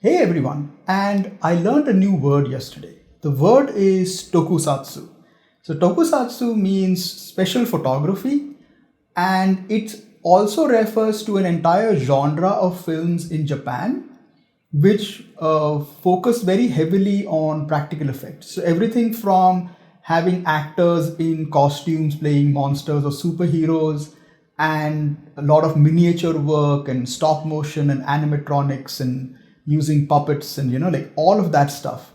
Hey everyone, and I learned a new word yesterday. The word is tokusatsu. So, tokusatsu means special photography, and it also refers to an entire genre of films in Japan which focus very heavily on practical effects. So, everything from having actors in costumes playing monsters or superheroes, and a lot of miniature work and stop motion and animatronics and using puppets and like all of that stuff.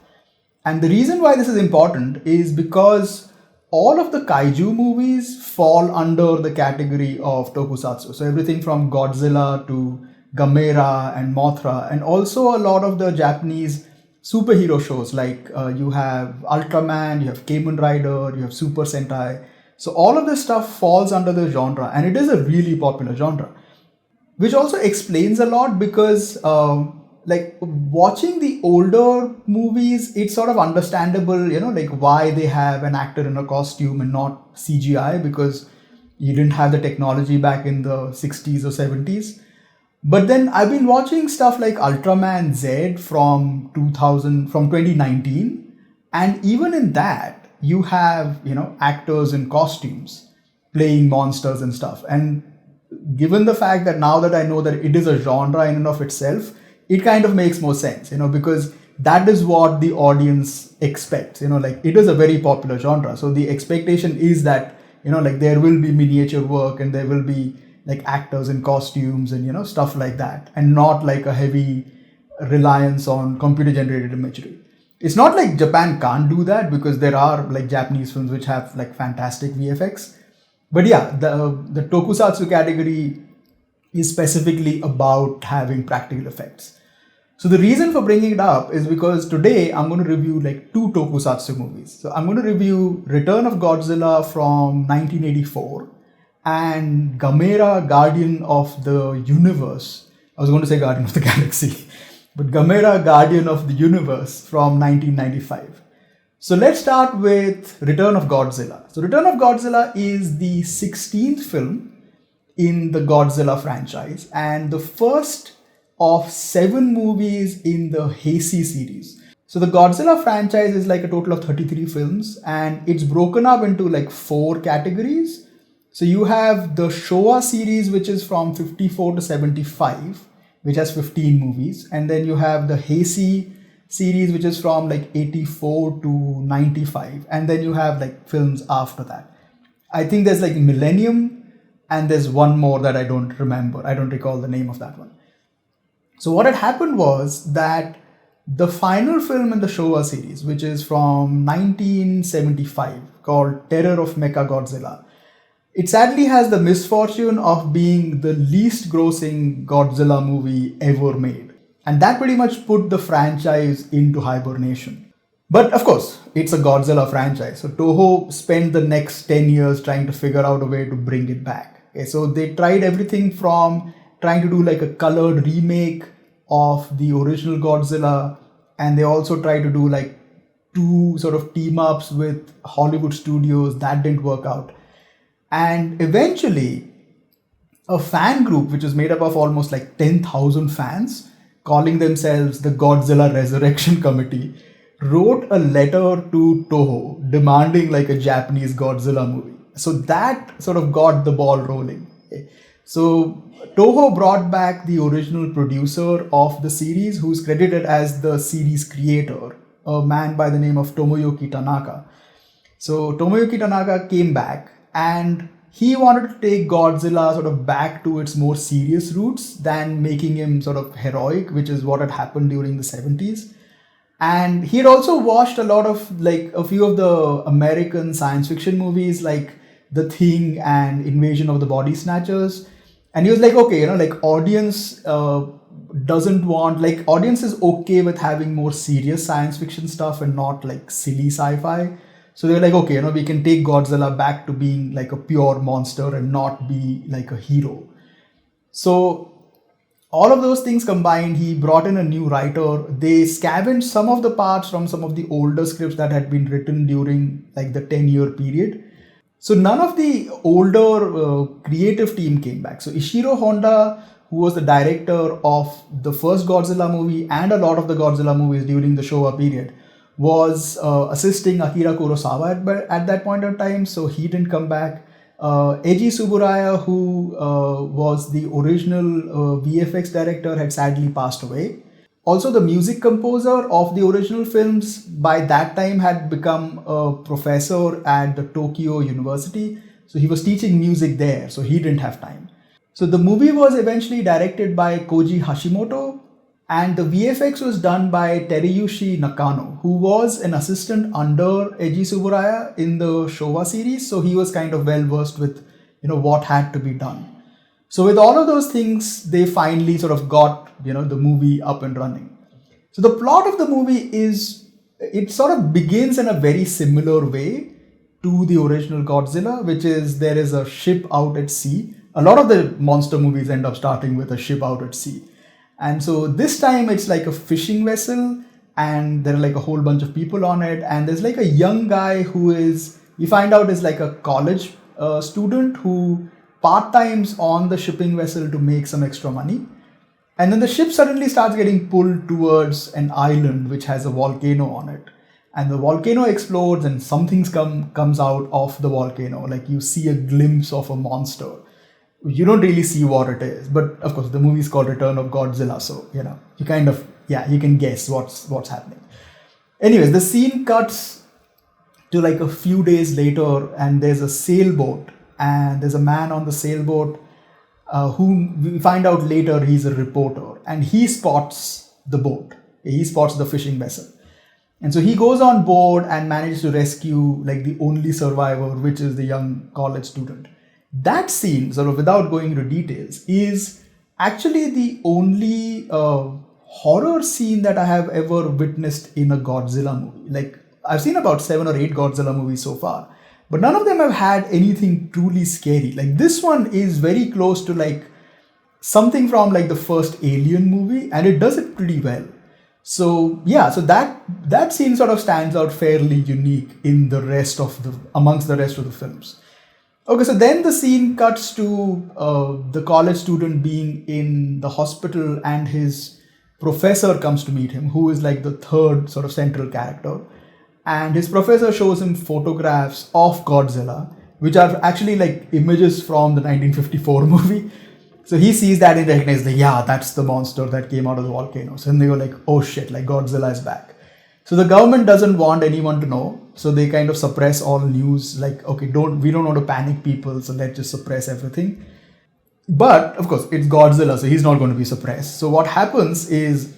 And the reason why this is important is because all of the kaiju movies fall under the category of tokusatsu. So everything from Godzilla to Gamera and Mothra, and also a lot of the Japanese superhero shows like you have Ultraman, you have Kamen Rider, you have Super Sentai. So all of this stuff falls under the genre, and it is a really popular genre, which also explains a lot because like watching the older movies, it's sort of understandable, like why they have an actor in a costume and not CGI, because you didn't have the technology back in the 60s or 70s. But then I've been watching stuff like Ultraman Z from 2000, from 2019, and even in that, you have, actors in costumes playing monsters and stuff. And given the fact that now that I know that it is a genre in and of itself, it kind of makes more sense, because that is what the audience expects, like it is a very popular genre. So the expectation is that, like there will be miniature work and there will be like actors in costumes and, stuff like that, and not like a heavy reliance on computer generated imagery. It's not like Japan can't do that, because there are like Japanese films which have like fantastic VFX. But yeah, the tokusatsu category is specifically about having practical effects. So the reason for bringing it up is because today I'm going to review like two tokusatsu movies. So I'm going to review Return of Godzilla from 1984 and Gamera, Guardian of the Universe. I was going to say Guardian of the Galaxy, but Gamera, Guardian of the Universe from 1995. So let's start with Return of Godzilla. So Return of Godzilla is the 16th film in the Godzilla franchise and the first of 7 movies in the Heisei series. So the Godzilla franchise is like a total of 33 films, and it's broken up into like 4 categories. So you have the Showa series, which is from 54 to 75, which has 15 movies. And then you have the Heisei series, which is from like 84 to 95. And then you have like films after that. I think there's like Millennium, and there's one more that I don't remember. I don't recall the name of that one. So what had happened was that the final film in the Showa series, which is from 1975, called Terror of Mechagodzilla, it sadly has the misfortune of being the least grossing Godzilla movie ever made. And that pretty much put the franchise into hibernation. But of course, it's a Godzilla franchise. So Toho spent the next 10 years trying to figure out a way to bring it back. Okay, so they tried everything from trying to do like a colored remake of the original Godzilla, and they also tried to do like 2 sort of team ups with Hollywood studios. That didn't work out. And eventually, a fan group which was made up of almost like 10,000 fans, calling themselves the Godzilla Resurrection Committee, wrote a letter to Toho demanding like a Japanese Godzilla movie. So that sort of got the ball rolling. Okay. So Toho brought back the original producer of the series, who's credited as the series creator, a man by the name of Tomoyuki Tanaka. So Tomoyuki Tanaka came back, and he wanted to take Godzilla sort of back to its more serious roots than making him sort of heroic, which is what had happened during the 70s. And he had also watched a lot of like a few of the American science fiction movies like The Thing and Invasion of the Body Snatchers. And he was like, okay, like audience doesn't want, like audience is okay with having more serious science fiction stuff and not like silly sci-fi. So they're like, okay, we can take Godzilla back to being like a pure monster and not be like a hero. So all of those things combined, he brought in a new writer. They scavenged some of the parts from some of the older scripts that had been written during like the 10-year period. So none of the older creative team came back. So Ishiro Honda who was the director of the first Godzilla movie and a lot of the Godzilla movies during the Showa period, was assisting Akira Kurosawa at that point in time, so he didn't come back. Eiji Tsuburaya, who was the original VFX director, had sadly passed away. Also, the music composer of the original films by that time had become a professor at the Tokyo University. So he was teaching music there, so he didn't have time. So the movie was eventually directed by Koji Hashimoto, and the VFX was done by Teruyushi Nakano, who was an assistant under Eiji Tsuburaya in the Showa series. So he was kind of well versed with what had to be done. So with all of those things, they finally sort of got the movie up and running. So the plot of the movie is, it sort of begins in a very similar way to the original Godzilla, which is there is a ship out at sea. A lot of the monster movies end up starting with a ship out at sea. And so this time it's like a fishing vessel, and there are like a whole bunch of people on it. And there's like a young guy who is, we find out is like a college student who part-times on the shipping vessel to make some extra money. And then the ship suddenly starts getting pulled towards an island which has a volcano on it. And the volcano explodes and something comes out of the volcano. Like you see a glimpse of a monster. You don't really see what it is. But of course, the movie is called Return of Godzilla. So, you kind of, you can guess what's happening. Anyways, the scene cuts to like a few days later, and there's a sailboat. And there's a man on the sailboat whom we find out later he's a reporter, and he spots the boat. He spots the fishing vessel. And so he goes on board and manages to rescue like the only survivor, which is the young college student. That scene, sort of without going into details, is actually the only horror scene that I have ever witnessed in a Godzilla movie. Like I've seen about 7 or 8 Godzilla movies so far, but none of them have had anything truly scary. Like this one is very close to like something from like the first Alien movie, and it does it pretty well. So so that scene sort of stands out fairly unique in the rest of amongst the rest of the films. Okay, so then the scene cuts to the college student being in the hospital, and his professor comes to meet him, who is like the third sort of central character. And his professor shows him photographs of Godzilla, which are actually like images from the 1954 movie. So he sees that and recognizes, that's the monster that came out of the volcanoes. And they go like, oh shit, like Godzilla is back. So the government doesn't want anyone to know. So they kind of suppress all news, like, okay, we don't want to panic people, so let's just suppress everything. But of course, it's Godzilla, so he's not going to be suppressed. So what happens is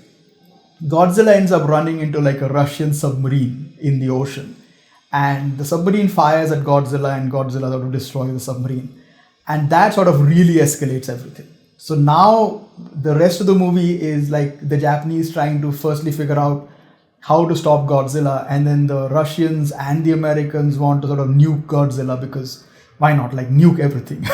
Godzilla ends up running into like a Russian submarine in the ocean. And the submarine fires at Godzilla, and Godzilla sort of destroys the submarine. And that sort of really escalates everything. So now the rest of the movie is like the Japanese trying to firstly figure out how to stop Godzilla, and then the Russians and the Americans want to sort of nuke Godzilla, because why not, like nuke everything.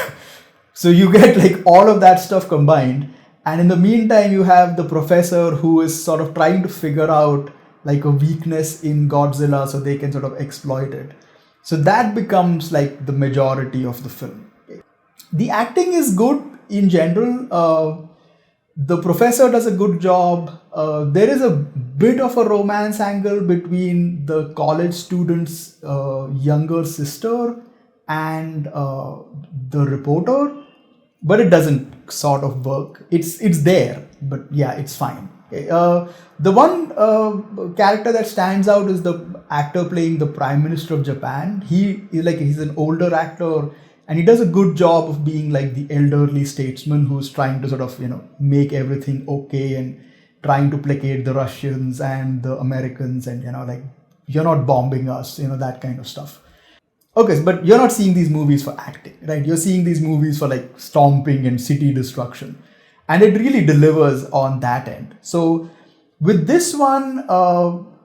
So you get like all of that stuff combined, and in the meantime you have the professor who is sort of trying to figure out like a weakness in Godzilla so they can sort of exploit it. So that becomes like the majority of the film. The acting is good in general. The professor does a good job. There is a bit of a romance angle between the college student's younger sister and the reporter, but it doesn't sort of work. It's there, but it's fine. The one character that stands out is the actor playing the Prime Minister of Japan. He's an older actor, and he does a good job of being like the elderly statesman who's trying to sort of, make everything okay and trying to placate the Russians and the Americans, and, like, you're not bombing us, that kind of stuff. Okay, but you're not seeing these movies for acting, right? You're seeing these movies for like stomping and city destruction. And it really delivers on that end. So with this one,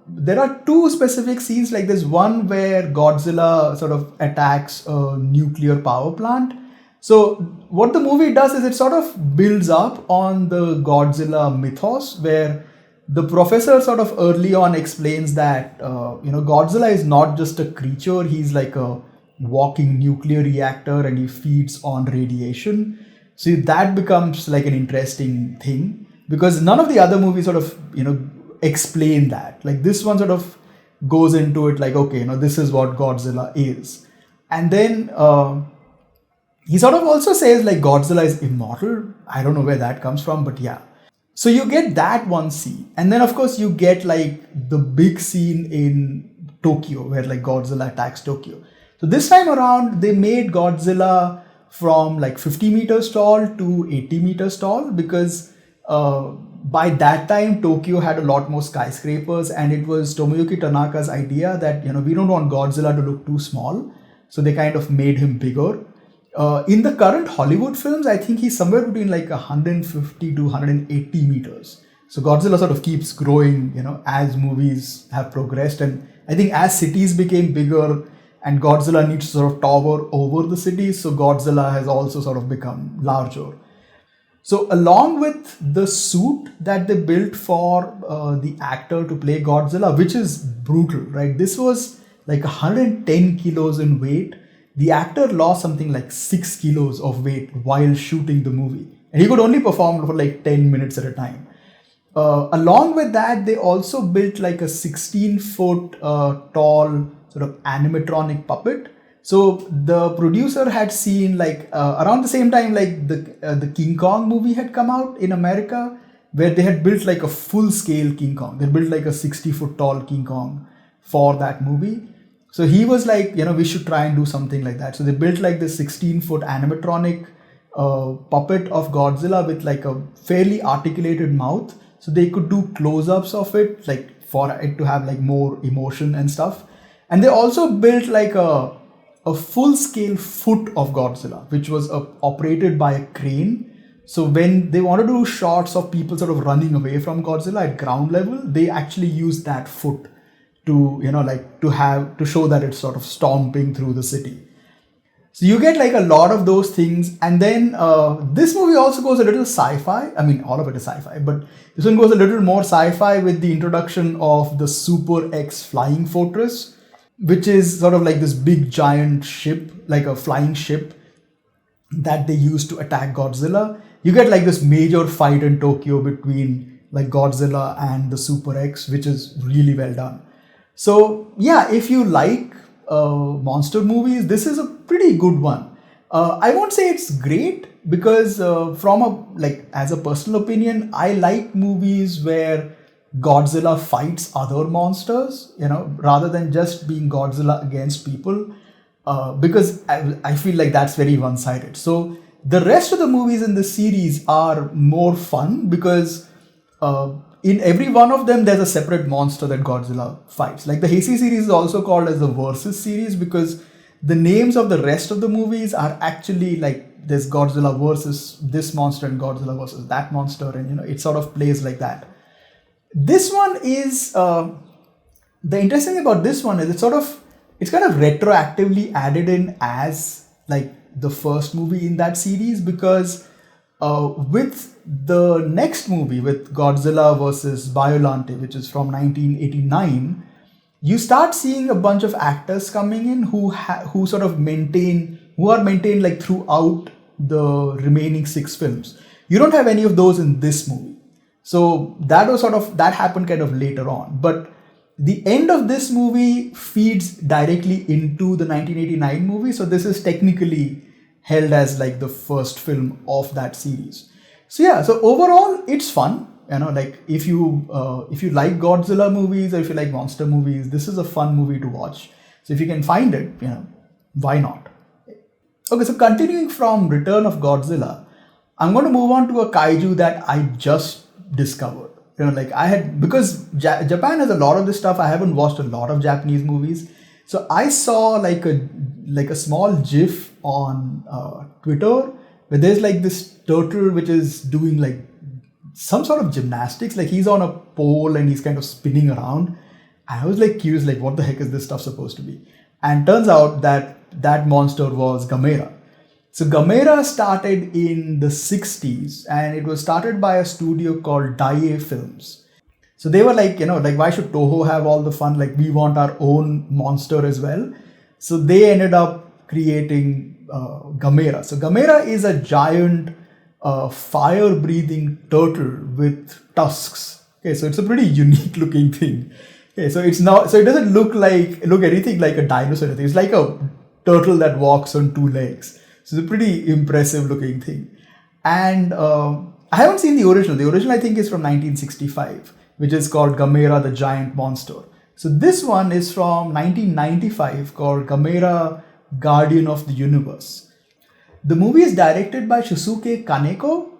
there are 2 specific scenes. Like there's one where Godzilla sort of attacks a nuclear power plant. So what the movie does is it sort of builds up on the Godzilla mythos, where the professor sort of early on explains that, Godzilla is not just a creature. He's like a walking nuclear reactor, and he feeds on radiation. See, that becomes like an interesting thing because none of the other movies sort of, explain that. Like this one sort of goes into it like, okay, this is what Godzilla is. And then he sort of also says like Godzilla is immortal. I don't know where that comes from, but yeah. So you get that one scene. And then of course you get like the big scene in Tokyo where like Godzilla attacks Tokyo. So this time around they made Godzilla from like 50 meters tall to 80 meters tall because by that time Tokyo had a lot more skyscrapers, and it was Tomoyuki Tanaka's idea that we don't want Godzilla to look too small, so they kind of made him bigger. In the current Hollywood films, I think he's somewhere between like 150 to 180 meters. So Godzilla sort of keeps growing, as movies have progressed. And I think as cities became bigger and Godzilla needs to sort of tower over the cities, so Godzilla has also sort of become larger. So along with the suit that they built for the actor to play Godzilla, which is brutal, right? This was like 110 kilos in weight. The actor lost something like 6 kilos of weight while shooting the movie. And he could only perform for like 10 minutes at a time. Along with that, they also built like a 16-foot tall sort of animatronic puppet. So the producer had seen like around the same time like the King Kong movie had come out in America, where they had built like a full-scale King Kong. They built like a 60-foot tall King Kong for that movie. So he was like, we should try and do something like that. So they built like this 16-foot animatronic puppet of Godzilla with like a fairly articulated mouth. So they could do close-ups of it, like for it to have like more emotion and stuff. And they also built like a full-scale foot of Godzilla, which was operated by a crane. So when they wanted to do shots of people sort of running away from Godzilla at ground level, they actually used that foot to to show that it's sort of stomping through the city. So you get like a lot of those things. And then this movie also goes a little sci-fi. I mean, all of it is sci-fi, but this one goes a little more sci-fi with the introduction of the Super X flying fortress, which is sort of like this big giant ship, like a flying ship that they use to attack Godzilla. You get like this major fight in Tokyo between like Godzilla and the Super X, which is really well done. So yeah, if you like monster movies, this is a pretty good one. I won't say it's great because as a personal opinion, I like movies where Godzilla fights other monsters, rather than just being Godzilla against people, because I feel like that's very one-sided. So the rest of the movies in this series are more fun because in every one of them, there's a separate monster that Godzilla fights. Like the Heisei series is also called as the Versus series because the names of the rest of the movies are actually like there's Godzilla versus this monster and Godzilla versus that monster, and it sort of plays like that. This one is the interesting thing about this one is it's kind of retroactively added in as like the first movie in that series because with the next movie with Godzilla versus Biollante, which is from 1989, you start seeing a bunch of actors coming in who are maintained like throughout the remaining 6 films. You don't have any of those in this movie. So that happened kind of later on. But the end of this movie feeds directly into the 1989 movie. So this is technically held as like the first film of that series. So yeah, so overall it's fun. Like if you like Godzilla movies or if you like monster movies, this is a fun movie to watch. So if you can find it, why not? Okay, so continuing from Return of Godzilla, I'm going to move on to a kaiju that I just discovered. Because Japan has a lot of this stuff. I haven't watched a lot of Japanese movies. So I saw like a small GIF on Twitter where there's like this turtle which is doing like some sort of gymnastics. Like he's on a pole and he's kind of spinning around. I was like curious, like what the heck is this stuff supposed to be? And turns out that monster was Gamera. So Gamera started in the 60s and it was started by a studio called Daiei Films. So they were like, why should Toho have all the fun? Like we want our own monster as well. So they ended up creating Gamera. So Gamera is a giant fire-breathing turtle with tusks. Okay, so it's a pretty unique looking thing. Okay, so it's now so it doesn't look anything like a dinosaur or anything. It's like a turtle that walks on two legs. So it's a pretty impressive looking thing. And I haven't seen the original. The original I think is from 1965, which is called Gamera the Giant Monster. So this one is from 1995 called Gamera Guardian of the Universe. The movie is directed by Shusuke Kaneko,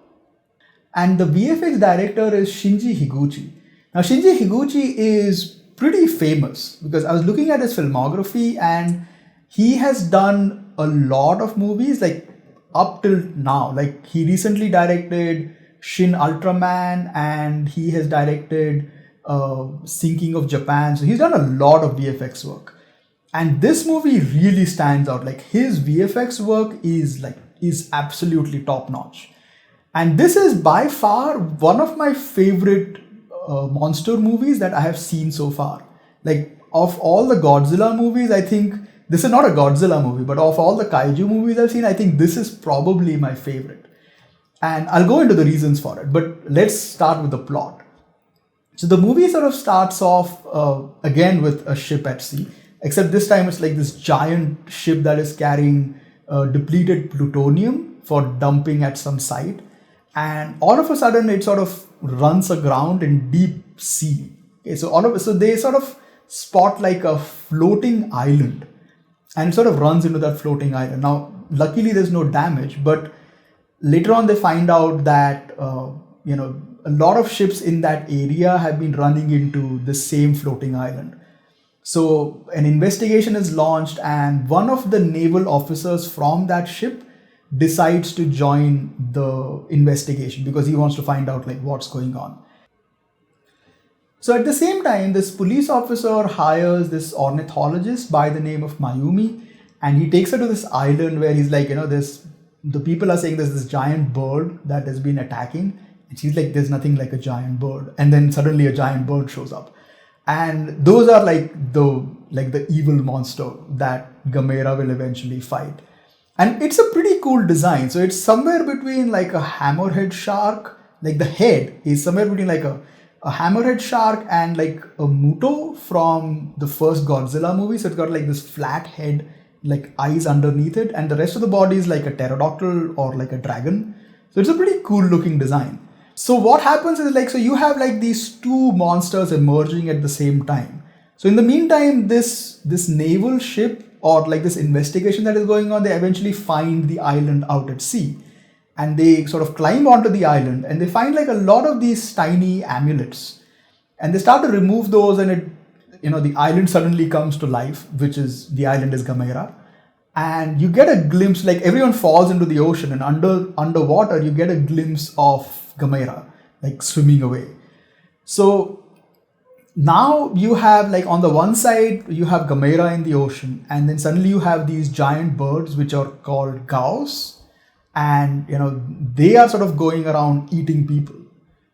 and the VFX director is Shinji Higuchi. Now, Shinji Higuchi is pretty famous because I was looking at his filmography and he has done a lot of movies like up till now. Like he recently directed Shin Ultraman and he has directed Sinking of Japan. So he's done a lot of VFX work. And this movie really stands out. Like his VFX work is absolutely top notch. And this is by far one of my favorite monster movies that I have seen so far. Like of all the Godzilla movies, I think this is not a Godzilla movie, but of all the kaiju movies I've seen, I think this is probably my favorite. And I'll go into the reasons for it, but let's start with the plot. So the movie sort of starts off again with a ship at sea, except this time it's like this giant ship that is carrying depleted plutonium for dumping at some site. And all of a sudden it sort of runs aground in deep sea. Okay, so they sort of spot like a floating island and it sort of runs into that floating island. Now, luckily there's no damage, but later on they find out that, a lot of ships in that area have been running into the same floating island. So an investigation is launched and one of the naval officers from that ship decides to join the investigation because he wants to find out like what's going on. So at the same time, this police officer hires this ornithologist by the name of Mayumi, and he takes her to this island where he's like, the people are saying there's this giant bird that has been attacking, and she's like, there's nothing like a giant bird. And then suddenly a giant bird shows up. And those are like the evil monster that Gamera will eventually fight. And it's a pretty cool design. So it's somewhere between like a hammerhead shark, like the head is somewhere between like a hammerhead shark and like a Muto from the first Godzilla movie. So it's got like this flat head, like eyes underneath it, and the rest of the body is like a pterodactyl or like a dragon. So it's a pretty cool looking design. So what happens is like, so you have like these two monsters emerging at the same time. So in the meantime, this naval ship or like this investigation that is going on, they eventually find the island out at sea. And they sort of climb onto the island and they find like a lot of these tiny amulets. And they start to remove those and the island suddenly comes to life, the island is Gamera. And you get a glimpse, like everyone falls into the ocean and underwater you get a glimpse of Gamera, like swimming away. So now you have like on the one side, you have Gamera in the ocean and then suddenly you have these giant birds which are called Gauss. And they are sort of going around eating people.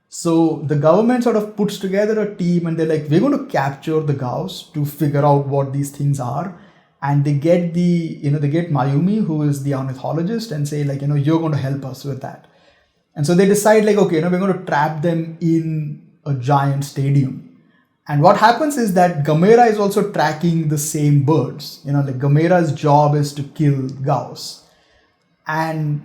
So the government sort of puts together a team and they're like, we're going to capture the Gauss to figure out what these things are. And they get they get Mayumi, who is the ornithologist, and say like, you're going to help us with that. And so they decide like, okay, we're going to trap them in a giant stadium. And what happens is that Gamera is also tracking the same birds. Like Gamera's job is to kill Gauss. And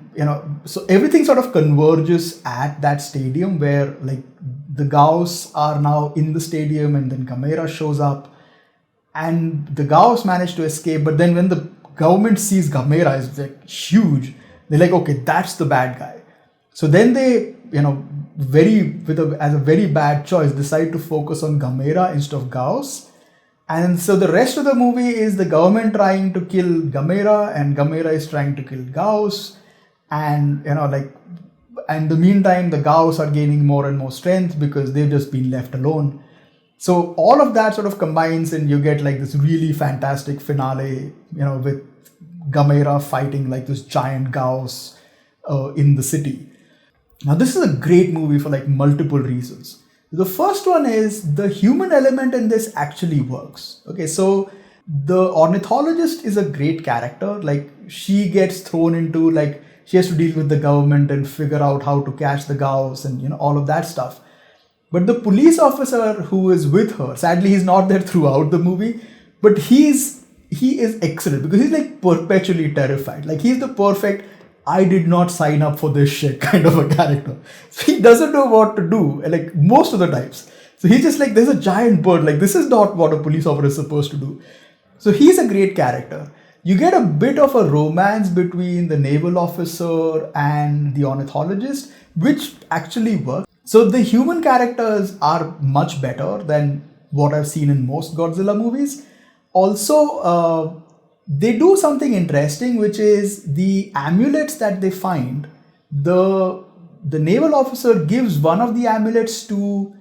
so everything sort of converges at that stadium where like the Gauss are now in the stadium and then Gamera shows up and the Gauss manage to escape. But then when the government sees Gamera is like huge, they're like, okay, that's the bad guy. So then they as a very bad choice decide to focus on Gamera instead of Gauss. And so the rest of the movie is the government trying to kill Gamera and Gamera is trying to kill Gauss. And, in the meantime, the Gauss are gaining more and more strength because they've just been left alone. So all of that sort of combines and you get like this really fantastic finale, with Gamera fighting like this giant Gauss in the city. Now, this is a great movie for like multiple reasons. The first one is the human element in this actually works. Okay, so the ornithologist is a great character. Like she gets thrown into like she has to deal with the government and figure out how to catch the Gauss and all of that stuff. But the police officer who is with her, sadly he's not there throughout the movie, but he is excellent because he's like perpetually terrified. Like he's the perfect I did not sign up for this shit kind of a character. So he doesn't know what to do, like most of the times. So he's just like, there's a giant bird, like this is not what a police officer is supposed to do. So he's a great character. You get a bit of a romance between the naval officer and the ornithologist, which actually works. So the human characters are much better than what I've seen in most Godzilla movies. Also, they do something interesting, which is the amulets that they find. The naval officer gives one of the amulets to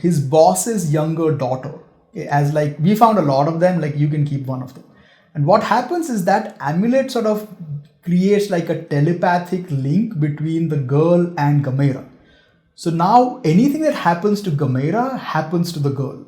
his boss's younger daughter. Okay, as like we found a lot of them, like you can keep one of them. And what happens is that amulet sort of creates like a telepathic link between the girl and Gamera. So now anything that happens to Gamera happens to the girl.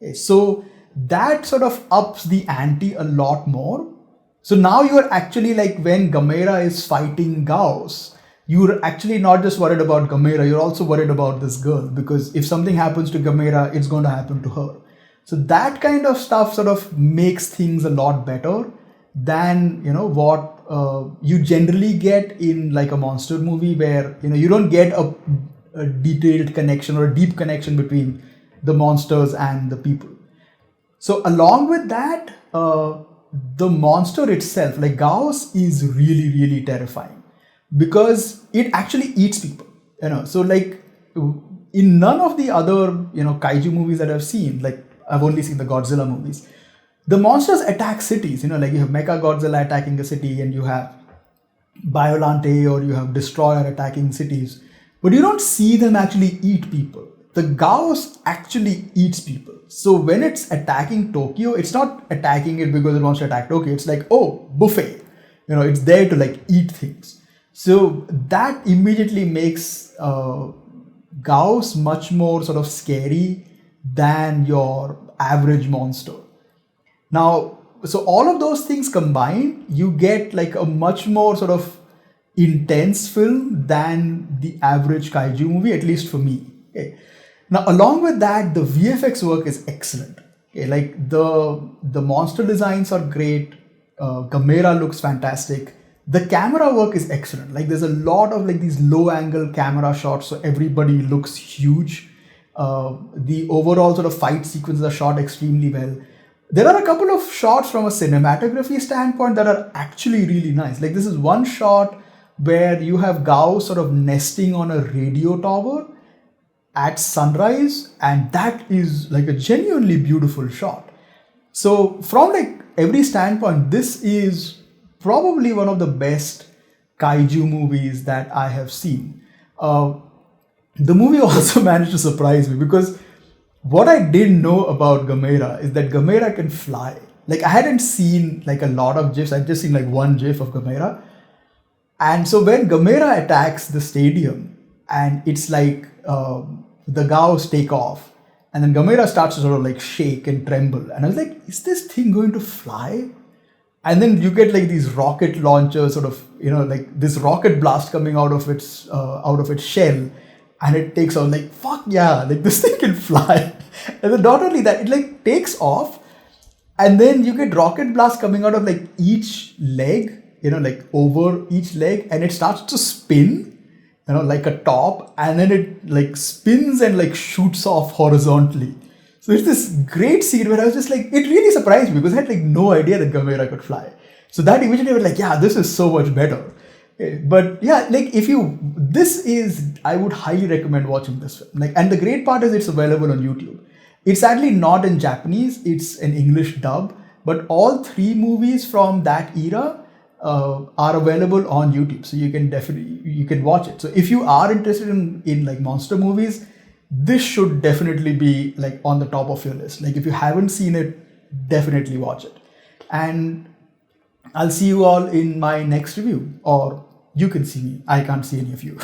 Okay, so that sort of ups the ante a lot more. So now you're actually like when Gamera is fighting Gauss, you're actually not just worried about Gamera, you're also worried about this girl, because if something happens to Gamera, it's going to happen to her. So that kind of stuff sort of makes things a lot better than what you generally get in like a monster movie, where you don't get a detailed connection or a deep connection between the monsters and the people. So along with that, the monster itself, like Gauss, is really, really terrifying because it actually eats people. So like in none of the other kaiju movies that I've seen, like I've only seen the Godzilla movies, the monsters attack cities. Like you have Mecha Godzilla attacking a city, and you have Biolante or you have Destroyer attacking cities, but you don't see them actually eat people. The Gauss actually eats people. So when it's attacking Tokyo, it's not attacking it because it wants to attack Tokyo. It's like, oh, buffet. It's there to like eat things. So that immediately makes Gauss much more sort of scary than your average monster. Now, so all of those things combined, you get like a much more sort of intense film than the average kaiju movie, at least for me. Okay. Now, along with that, the VFX work is excellent. Okay, like the monster designs are great. Gamera looks fantastic. The camera work is excellent. Like there's a lot of like these low angle camera shots, so everybody looks huge. The overall sort of fight sequences are shot extremely well. There are a couple of shots from a cinematography standpoint that are actually really nice. Like this is one shot where you have Gauss sort of nesting on a radio tower at sunrise, and that is like a genuinely beautiful shot. So from like every standpoint, this is probably one of the best kaiju movies that I have seen. The movie also managed to surprise me because what I didn't know about Gamera is that Gamera can fly. Like I hadn't seen like a lot of GIFs. I'd just seen like one GIF of Gamera. And so when Gamera attacks the stadium and it's like the Gauss take off, and then Gamera starts to sort of like shake and tremble. And I was like, is this thing going to fly? And then you get like these rocket launchers, sort of, like this rocket blast coming out of its shell. And it takes off, like, fuck yeah, like this thing can fly. And then not only that, it like takes off, and then you get rocket blast coming out of like each leg, like over each leg, and it starts to spin, like a top, and then it like spins and like shoots off horizontally. So it's this great scene where I was just like, it really surprised me because I had like no idea that Gamera could fly. So that immediately was like, yeah, this is so much better. But yeah, like I would highly recommend watching this film. Like, and the great part is it's available on YouTube. It's sadly not in Japanese, it's an English dub, but all three movies from that era are available on YouTube. So you can watch it. So if you are interested in like monster movies, this should definitely be like on the top of your list. Like if you haven't seen it, definitely watch it. And I'll see you all in my next review, or you can see me. I can't see any of you.